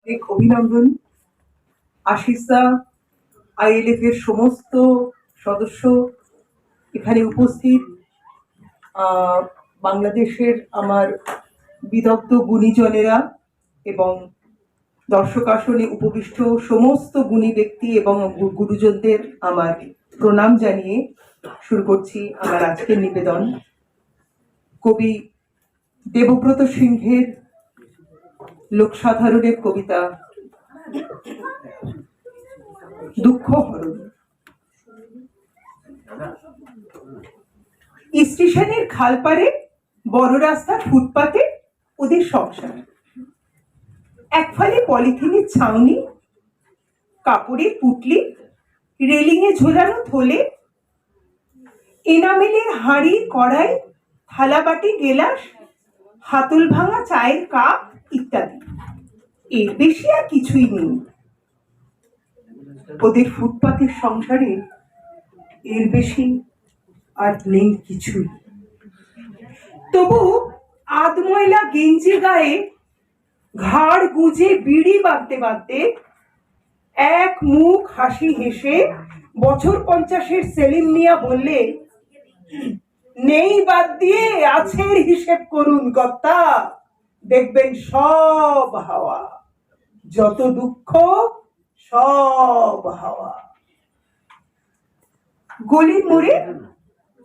এক অভিনন্দন। আশিসদা, আইএলএফ এর সমস্ত সদস্য, এখানে উপস্থিত বাংলাদেশের আমার বিদগ্ধ গুণীজনেরা এবং দর্শক আসনে উপবিষ্ট সমস্ত গুণী ব্যক্তি এবং গুরুজনদের আমার প্রণাম জানিয়ে শুরু করছি আমার আজকের নিবেদন। কবি দেবব্রত সিংহের লোকসাধারণের কবিতা দুঃখ হরণ। স্টেশনের খালপারে বড় রাস্তার ফুটপাতে ওদের সংসার। একফালে পলিথিনের ছাউনি, কাপড়ের পুটলি, রেলিংয়ে ঝোলানো থলে, এনামেলের হাঁড়ি কড়াই, থালাবাটি গেলাস, হাতল ভাঙা চায়ের কাপ ইত্যাদি। এর বেশি আর কিছুই নেই ওদের ফুটপাতের সংসারে। এর বেশি আর নেই কিছুই। তবু আধময়লা গেঞ্জি গায়ে ঘাড় গুঁজে বিড়ি বাঁধতে বাঁধতে এক মুখ হাসি হেসে বছর 50-এর সেলিম মিয়া বললে, নেই বাদ দিয়ে আছের হিসেব করুন কর্তা, দেখবেন সব হাওয়া, যত দুঃখ সব হাওয়া। গলির মোড়ে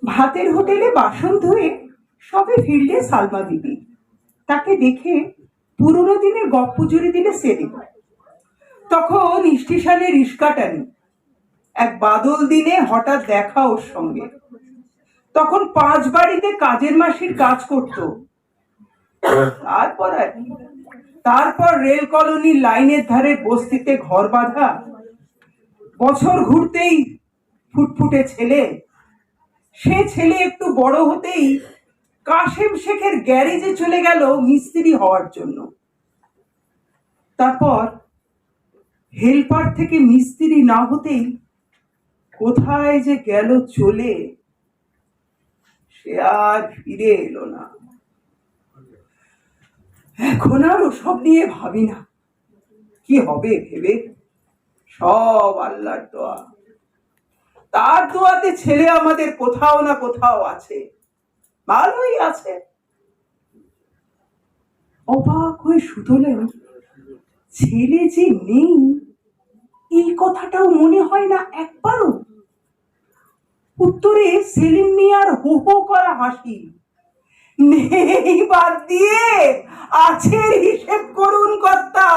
ভাতের হোটেলে বাসন ধুয়ে সবে ফিরলে সালমা বিবি। তাকে দেখে পুরোনো দিনের গপ্প জুড়ে দিলে সেলিম। তখন স্টেশনে রিস্কা টানি। এক বাদল দিনে হঠাৎ দেখা ওর সঙ্গে। তখন 5 বাড়িতে কাজের মাসির কাজ করত। তারপর রেল কলোনির লাইনের ধারে বস্তিতে ঘর বাঁধা। বছর ঘুরতেই ফুটফুটে ছেলে। সে ছেলে একটু বড় হতেই কাশেম শেখের গ্যারেজে চলে গেল মিস্ত্রি হওয়ার জন্য। তারপর হেল্পার থেকে মিস্ত্রি না হতেই কোথায় যে গেল চলে, সে আর ফিরে এলো না। এখন আর ওসব নিয়ে ভাবি না। কি হবে ভেবে, সব আল্লাহর দোয়া। তার দোয়াতে ছেলে আমাদের কোথাও না কোথাও আছে, ভালোই আছে। অবাক হয়ে শুধলেন, ছেলে যে নেই এই কথাটাও মনে হয় না একবারও। উত্তরে সেলিম মিয়ার হো হো করা হাসি। নেই বাদ দিয়ে আছের হিসেব করুন কর্তা,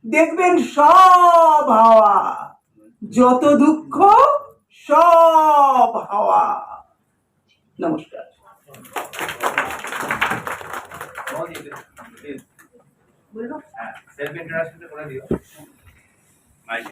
দেখবেন সব হাওয়া, যত দুঃখ সব হাওয়া। নমস্কার। সেলফ ইন্ট্রোডাকশনটা করে দিও।